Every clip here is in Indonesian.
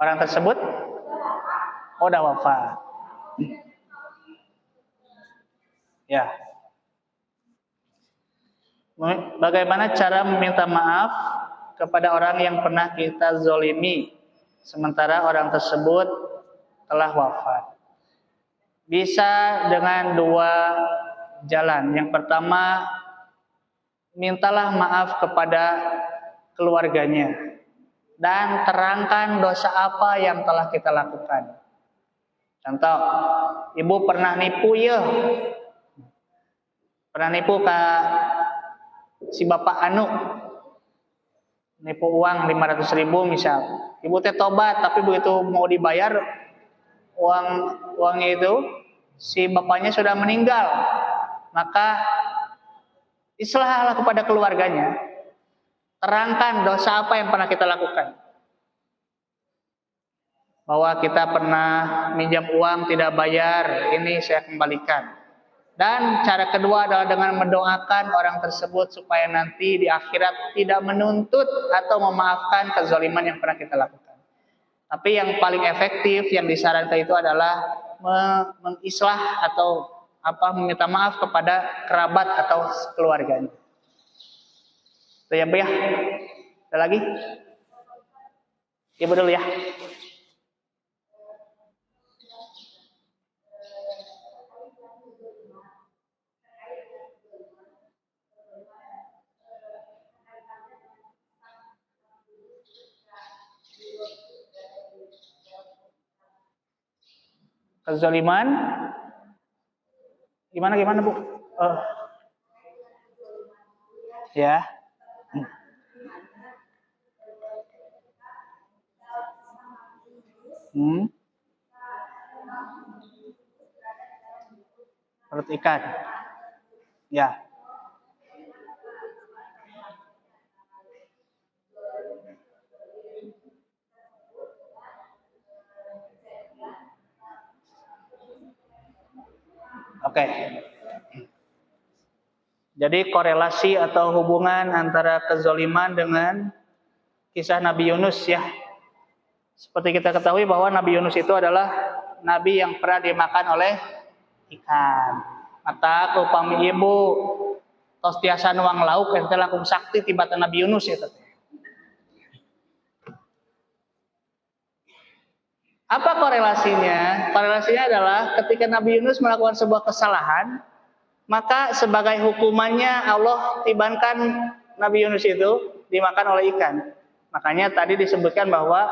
Orang tersebut udah wafat. Ya. Bagaimana cara meminta maaf kepada orang yang pernah kita zolimi sementara orang tersebut telah wafat? Bisa dengan dua jalan. Yang pertama, mintalah maaf kepada keluarganya dan terangkan dosa apa yang telah kita lakukan. Contoh, ibu pernah nipu ya, pernah nipu ke si bapak anu, nipu uang 500.000 misal. Ibu teh tobat, tapi begitu mau dibayar uangnya itu, si bapaknya sudah meninggal. Maka islahlah kepada keluarganya, terangkan dosa apa yang pernah kita lakukan. Bahwa kita pernah minjam uang tidak bayar, ini saya kembalikan. Dan cara kedua adalah dengan mendoakan orang tersebut supaya nanti di akhirat tidak menuntut atau memaafkan kezaliman yang pernah kita lakukan. Tapi yang paling efektif yang disarankan itu adalah mengislah atau meminta maaf kepada kerabat atau keluarganya. Itu ya Bu ya. Ada lagi? Ibu dulu ya. Kezaliman gimana Bu? Ya. Perut ikan. Ya. Oke. Jadi korelasi atau hubungan antara kezaliman dengan kisah Nabi Yunus ya. Seperti kita ketahui bahwa Nabi Yunus itu adalah nabi yang pernah dimakan oleh ikan. Mata upami ibu tos tiasa nuang lauk ente langkung sakti tibatan Nabi Yunus ya. Apa korelasinya? Korelasinya adalah ketika Nabi Yunus melakukan sebuah kesalahan, maka sebagai hukumannya Allah tibankan Nabi Yunus itu dimakan oleh ikan. Makanya tadi disebutkan bahwa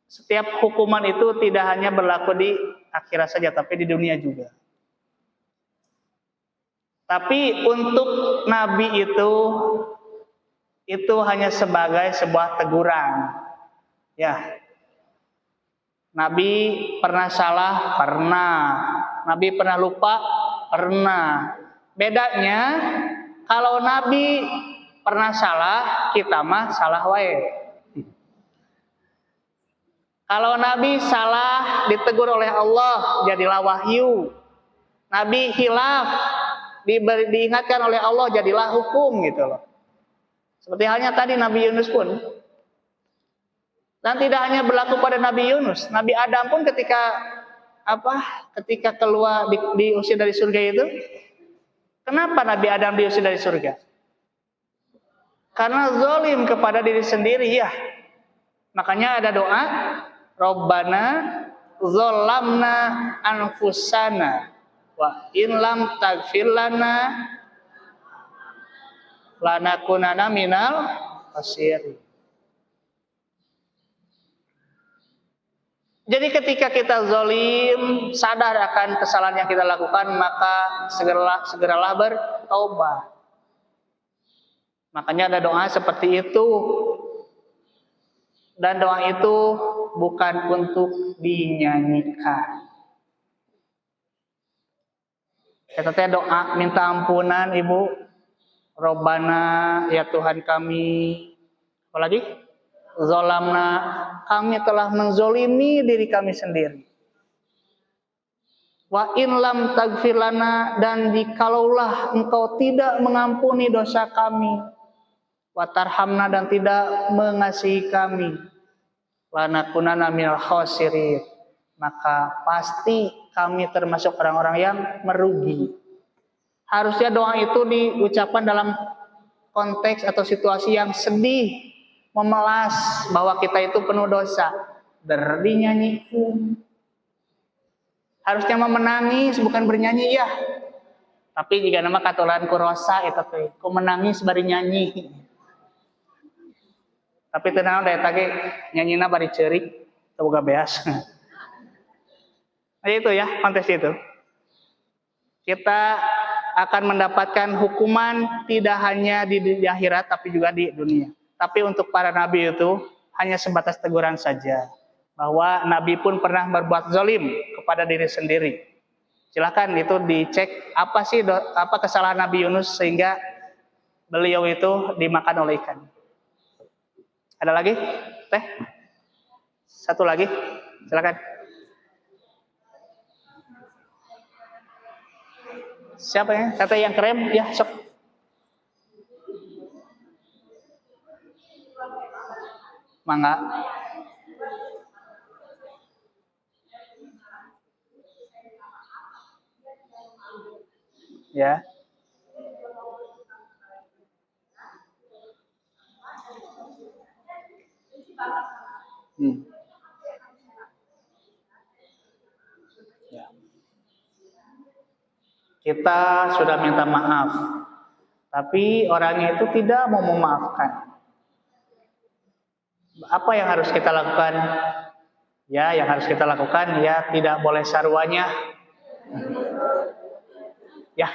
setiap hukuman itu tidak hanya berlaku di akhirat saja, tapi di dunia juga. Tapi untuk Nabi itu hanya sebagai sebuah teguran. Ya, Nabi pernah salah, pernah. Nabi pernah lupa, pernah. Bedanya, kalau Nabi pernah salah, kita mah salah wae. Kalau Nabi salah, ditegur oleh Allah, jadilah wahyu. Nabi hilaf, diingatkan oleh Allah, jadilah hukum gitu loh. Seperti halnya tadi Nabi Yunus pun. Dan tidak hanya berlaku pada Nabi Yunus, Nabi Adam pun ketika keluar diusir dari surga itu, kenapa Nabi Adam diusir dari surga? Karena zalim kepada diri sendiri ya. Makanya ada doa, Rabbana zalamna anfusana wa in lam taghfir lana lanakunanna minal khasirin. Jadi ketika kita zalim, sadar akan kesalahan yang kita lakukan, maka segeralah bertobat. Makanya ada doa seperti itu. Dan doa itu bukan untuk dinyanyikan. Kita doa minta ampunan Ibu. Robbana ya Tuhan kami. Apalagi? Zolamna, kami telah menzolimi diri kami sendiri. Wa in lam taghfir lana, dan jikalau engkau tidak mengampuni dosa kami. watarhamna dan tidak mengasihi kami, lanakunanna minal khosirin, maka pasti kami termasuk orang-orang yang merugi. Harusnya doa itu diucapkan dalam konteks atau situasi yang sedih, memelas bahwa kita itu penuh dosa. Dinyanyikan. Harusnya menangis bukan bernyanyi ya. Tapi jika nama katulan kurosa itu teh, ku menangis bari nyanyi. Tapi tenang daya tage nyanyina bari ceurik, teu boga beas. Nah, itu ya konteks itu. Kita akan mendapatkan hukuman tidak hanya di akhirat tapi juga di dunia. Tapi untuk para nabi itu hanya sebatas teguran saja. Bahwa nabi pun pernah berbuat zalim kepada diri sendiri. Silakan itu dicek apa sih apa kesalahan Nabi Yunus sehingga beliau itu dimakan oleh ikan. Ada lagi? Teh? Satu lagi? Silakan. Siapa ya? Kata yang krem? Ya, sok. Mangga. Ya. Ya. Kita sudah minta maaf, tapi orangnya itu tidak mau memaafkan. Apa yang harus kita lakukan? Ya, yang harus kita lakukan ya tidak boleh sarwanya. Ya,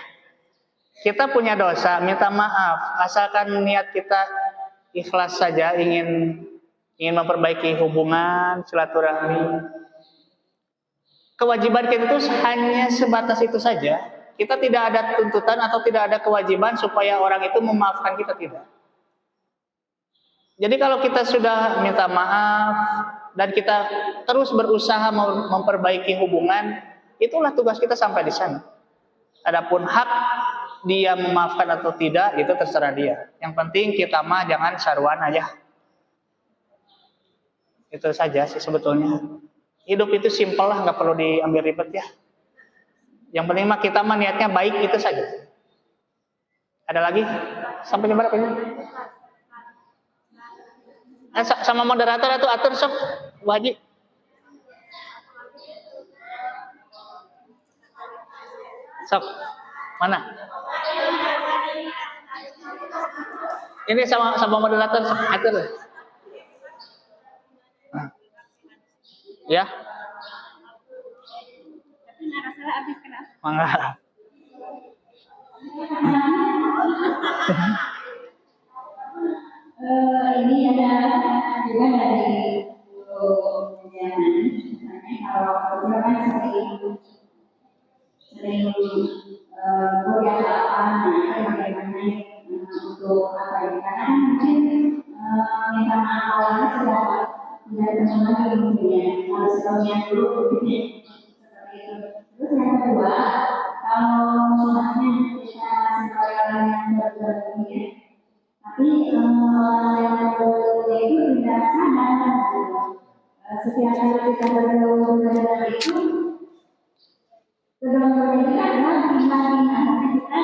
kita punya dosa, minta maaf. Asalkan niat kita ikhlas saja, ingin memperbaiki hubungan, silaturahmi. Kewajiban kita itu hanya sebatas itu saja. Kita tidak ada tuntutan atau tidak ada kewajiban supaya orang itu memaafkan kita, tidak. Jadi kalau kita sudah minta maaf dan kita terus berusaha memperbaiki hubungan, itulah tugas kita sampai di sana. Adapun hak dia memaafkan atau tidak itu terserah dia. Yang penting kita mah jangan sarwana ya. Itu saja sih sebetulnya. Hidup itu simpel lah, nggak perlu diambil ribet ya. Yang penting mah kita mah niatnya baik, itu saja. Ada lagi? Sampai jam berapa ini? Sama moderator itu atur sok wajib. Sok mana? Ini sama moderator sok atur. Ya. Mangga. Ini ada juga dari perjalanan, misalnya kalau misalkan sering kuliah lapangan, bagaimana untuk apa ya? Karena mungkin minta maaf awalnya sudah teman lagi mungkin ya, harus tahunya dulu mungkin seperti itu. Terus yang kedua, kalau misalnya kita sebagai yang bergabung ya, tapi orang yang bergaul itu tidak sadar setiap kali kita bergaul dengan itu kegaduhan kita adalah bimbang kita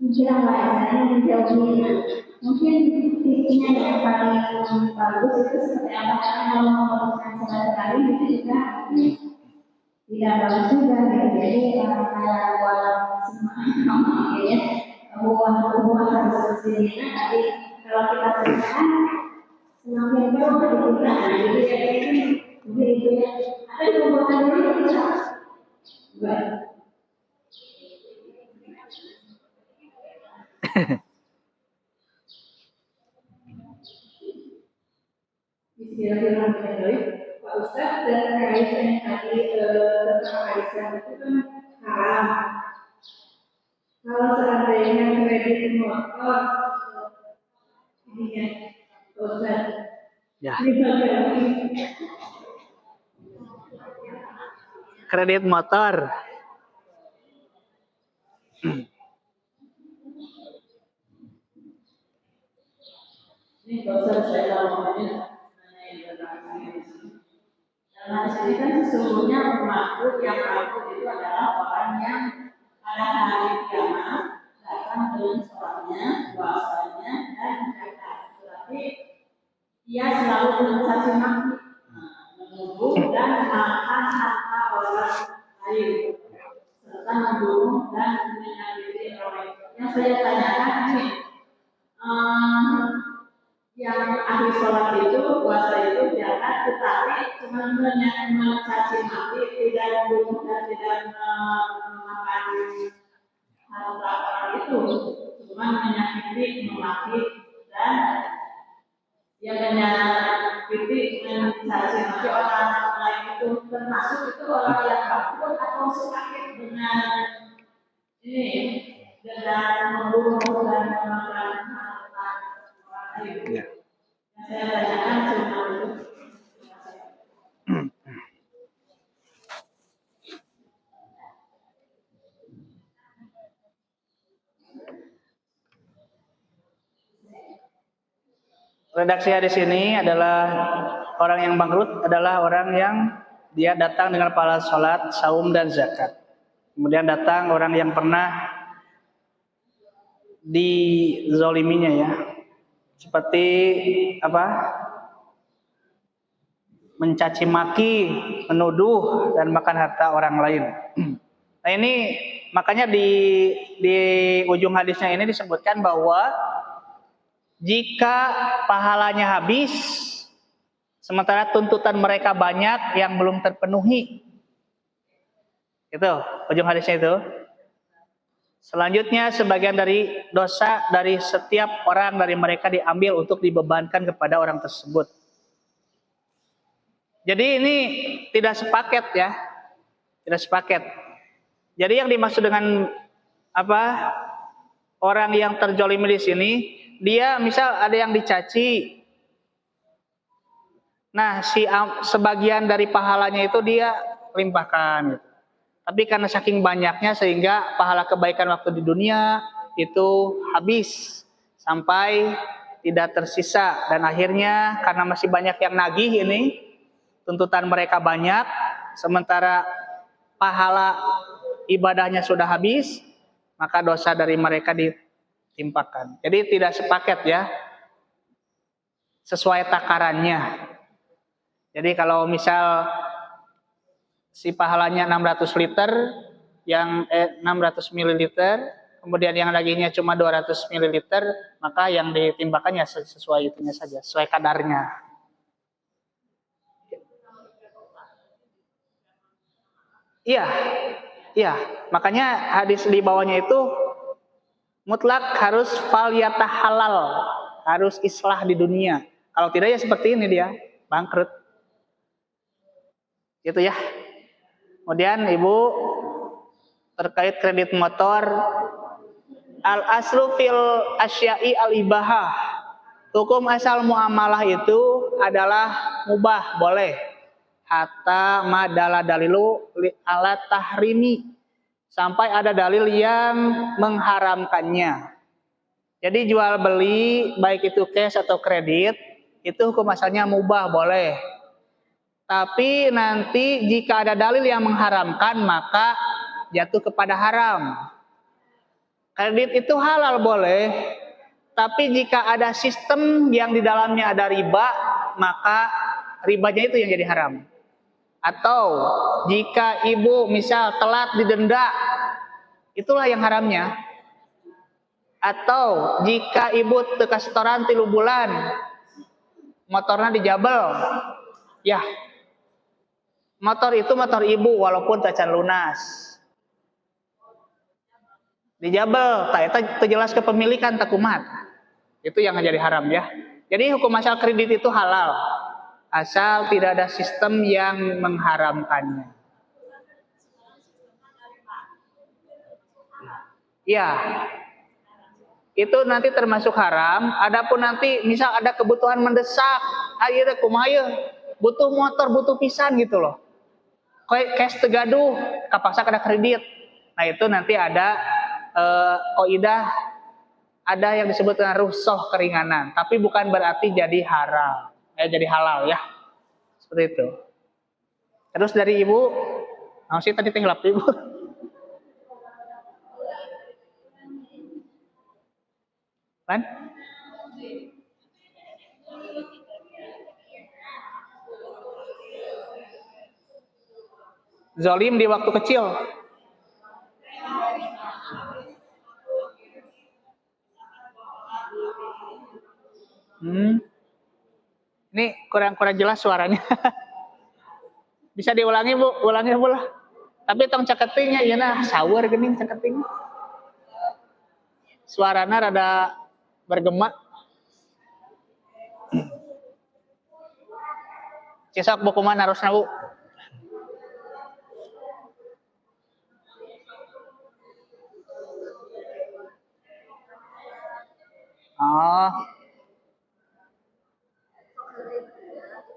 menjelang bahasanya menjauhinya. Mungkin tipsnya yang paling bagus itu seperti apa, kalau memerlukan sekali itu juga tidak bagus juga gitu. Jadi kayak buat semua ya, hubungan harus bersih. Tapi kalau kita berjalan semakin jauh dari kita, jadi itu ya. Ada hubungan dulu kita. Baik. Bismillahirrahmanirrahim. Pak Ustadz, dan kaitan tadi tentang arisan itu kan haram. Kalau seandainya kredit motor, ini ya, Ustadz. Ya. Kredit motor. Ini dosa saya kalau namanya interaksi di sini. Karena di sini kan sesungguhnya makhluk yang takut itu adalah orang yang pada hari kiamat datang dengan sholatnya, puasanya, dan zakat. Tetapi ia selalu mencaci maki, menuduh dan makan harta orang lain, serta membunuh dan menyakiti orang lain. Yang saya tanyakan ini, yang ahli sholat itu, puasa itu zakat, tetapi cuma mencaci maki, tidak membunuh dan tidak memakan harta orang itu, cuma menyakiti, memaki dan yang menyakiti, mencaci maki orang lain itu, termasuk itu orang yang takut atau sakit dengan ini, dengan membunuh dan memakan harta orang lain. Ya. Yang saya tanyakan cuma itu. Redaksi hadis ini adalah orang yang bangkrut adalah orang yang dia datang dengan pahala sholat, saum dan zakat. Kemudian datang orang yang pernah dizoliminya ya, seperti apa? Mencaci maki, menuduh dan makan harta orang lain. Nah ini makanya di ujung hadisnya ini disebutkan bahwa jika pahalanya habis, sementara tuntutan mereka banyak yang belum terpenuhi. Itu ujung hadisnya itu. Selanjutnya sebagian dari dosa dari setiap orang dari mereka diambil untuk dibebankan kepada orang tersebut. Jadi ini tidak sepaket ya. Tidak sepaket. Jadi yang dimaksud dengan apa? Orang yang terzolimi di sini, dia misal ada yang dicaci. Nah, sebagian dari pahalanya itu dia limpahkan gitu. Tapi karena saking banyaknya sehingga pahala kebaikan waktu di dunia itu habis sampai tidak tersisa, dan akhirnya karena masih banyak yang nagih ini, tuntutan mereka banyak sementara pahala ibadahnya sudah habis, maka dosa dari mereka ditimpakan. Jadi tidak sepaket ya, sesuai takarannya. Jadi kalau misal si pahalanya 600 liter, yang 600 mililiter, kemudian yang dagingnya cuma 200 mililiter, maka yang ditimbakannya sesuai itunya saja, sesuai kadarnya. Iya, makanya hadis di bawahnya itu mutlak harus faliyata halal, harus islah di dunia. Kalau tidak ya seperti ini dia, bangkrut. Gitu ya. Kemudian Ibu terkait kredit motor, al aslu fil asya'i al ibahah. Hukum asal muamalah itu adalah mubah, boleh. Hatta madala dalilu ala tahrimi, sampai ada dalil yang mengharamkannya. Jadi jual beli baik itu cash atau kredit itu hukum asalnya mubah, boleh. Tapi nanti jika ada dalil yang mengharamkan maka jatuh kepada haram. Kredit itu halal boleh, tapi jika ada sistem yang di dalamnya ada riba, maka ribanya itu yang jadi haram. Atau jika ibu misal telat didenda, itulah yang haramnya. Atau jika ibu teka setoran 3 bulan, motornya dijabel, ya motor itu motor ibu walaupun tacan lunas, dijabel, tak jelas kepemilikan tak kumat, itu yang jadi haram ya. Jadi hukum asal kredit itu halal, asal tidak ada sistem yang mengharamkannya. Ya, itu nanti termasuk haram. Adapun nanti misal ada kebutuhan mendesak, akhirnya kumaha butuh motor, butuh pisan gitu loh, cash tegaduh, kapasa kada kredit. Nah itu nanti ada kaidah ada yang disebut dengan rukhsah keringanan, tapi bukan berarti jadi haram, jadi halal ya. Seperti itu. Terus dari Ibu, sih tadi tinggal Ibu. Kan? Zolim di waktu kecil. Ini kurang jelas suaranya. Bisa diulangi Bu, ulangi Bu lah. Tapi tong caketingnya ya nah, sawer gening caketing. Suaranya rada bergema. Cisok Bu kumaha harusna Bu? Oh.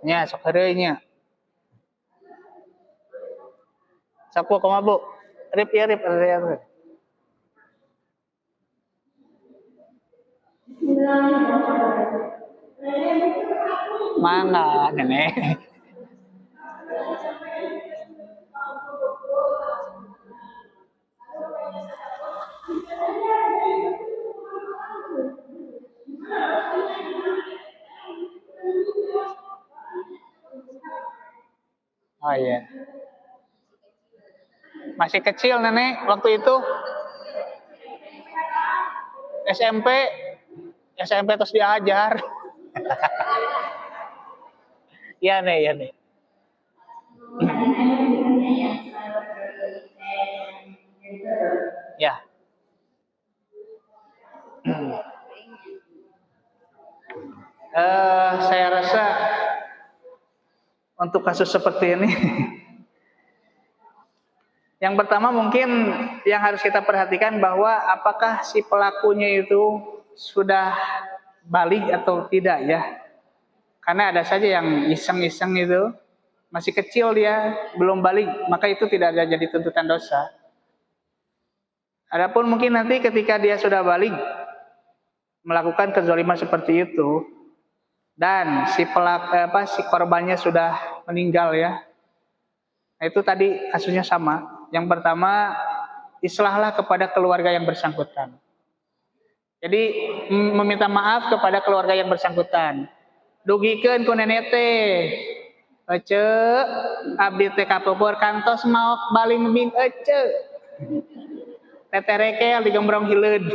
Nya sok heureuy nya. Sok Bu kumaha Bu? Rip ya rip. Mangga nenek. Oh iya. Masih kecil nenek waktu itu. SMP terus diajar. Iya nih, iya nih. Ya. Saya rasa untuk kasus seperti ini, yang pertama mungkin yang harus kita perhatikan bahwa apakah si pelakunya itu sudah balik atau tidak ya. Karena ada saja yang iseng-iseng itu, masih kecil dia, belum balik, maka itu tidak ada jadi tuntutan dosa. Adapun mungkin nanti ketika dia sudah balik, melakukan kezaliman seperti itu, dan si korbannya sudah meninggal ya, nah, itu tadi kasusnya sama. Yang pertama, islahlah kepada keluarga yang bersangkutan. Jadi meminta maaf kepada keluarga yang bersangkutan. Dugikeun ku nenek teh, ece abdi teh kapeupeur kantos maok baling ming ece. Teterekel digembrong hileud.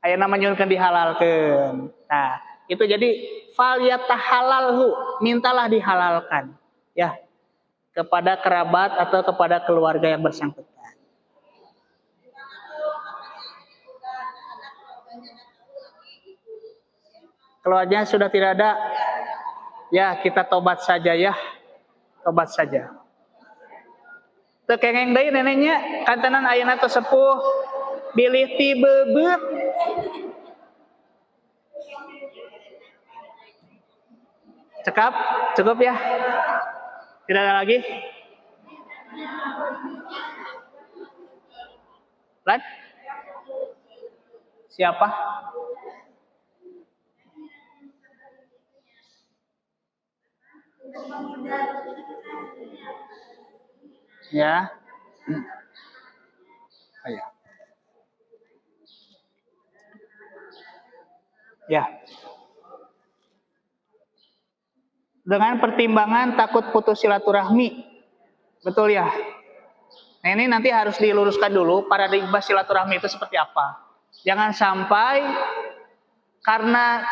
Ayeuna mah nyuhunkeun dihalalkeun. Nah, itu jadi fal yatahalalhu, mintalah dihalalkan ya kepada kerabat atau kepada keluarga yang bersangkutan. Keluarganya sudah tidak ada, ya kita tobat saja ya, tobat saja. Tekengeng deui neneknya, kantenan ayeuna teh sepuh, bilih ti beubeut. Cekap, cukup ya. Tidak ada lagi. Lan? Siapa? Ya. Oh, ya. Ya. Dengan pertimbangan takut putus silaturahmi. Betul ya? Nah, ini nanti harus diluruskan dulu paradigma silaturahmi itu seperti apa. Jangan sampai karena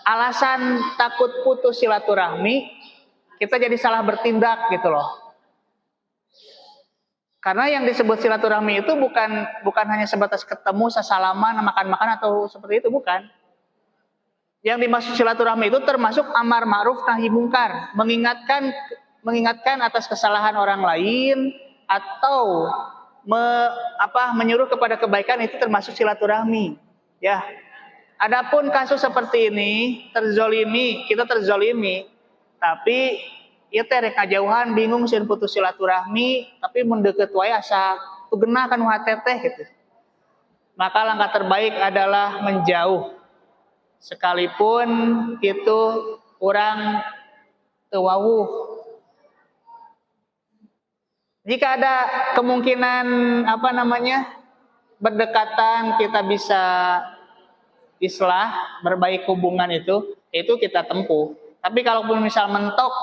alasan takut putus silaturahmi kita jadi salah bertindak gitu loh. Karena yang disebut silaturahmi itu bukan hanya sebatas ketemu, sesalaman, makan-makan atau seperti itu, bukan. Yang dimaksud silaturahmi itu termasuk amar ma'ruf nahi mungkar, mengingatkan atas kesalahan orang lain atau menyuruh kepada kebaikan, itu termasuk silaturahmi. Ya. Adapun kasus seperti ini kita terzolimi, tapi ieu teh rek ngajauhan bingung sieun putus silaturahmi tapi mun deukeut wae asa tugena kan nu hate teh gitu. maka langkah terbaik adalah menjauh. Sekalipun itu orang tewawuh. Jika ada kemungkinan berdekatan, kita bisa islah, berbaik hubungan itu kita tempuh. Tapi kalaupun misal mentok,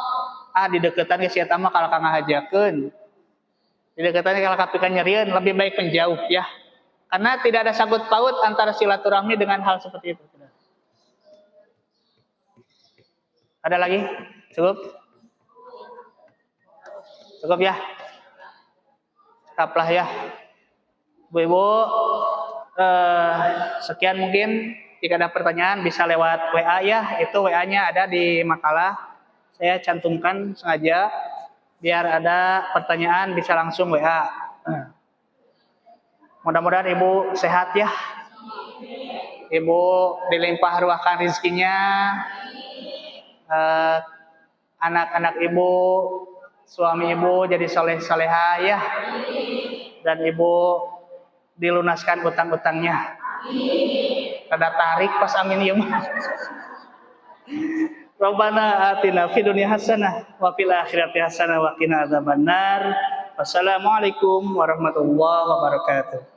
di deketan ke siapa mah kalau kang ngahajakeun. Di deketan kalau kapikan nyerieun, lebih baik menjauh ya. Karena tidak ada sangkut paut antara silaturahmi dengan hal seperti itu. Ada lagi? Cukup? Cukup ya? Cukuplah ya. Ibu-ibu, sekian mungkin. Jika ada pertanyaan bisa lewat WA ya. Itu WA-nya ada di makalah. Saya cantumkan sengaja biar ada pertanyaan bisa langsung WA. Mudah-mudahan Ibu sehat ya. Ibu dilimpah ruahkan rezekinya. Anak-anak Ibu, suami Ibu jadi soleh-solehah ya. Dan Ibu dilunaskan utang-utangnya. Ada tarik pas amin ya mah. Rabbana atina fid dunya hasanah wa fil akhirati hasanah wa qina adzabannar. Wassalamualaikum warahmatullahi wabarakatuh.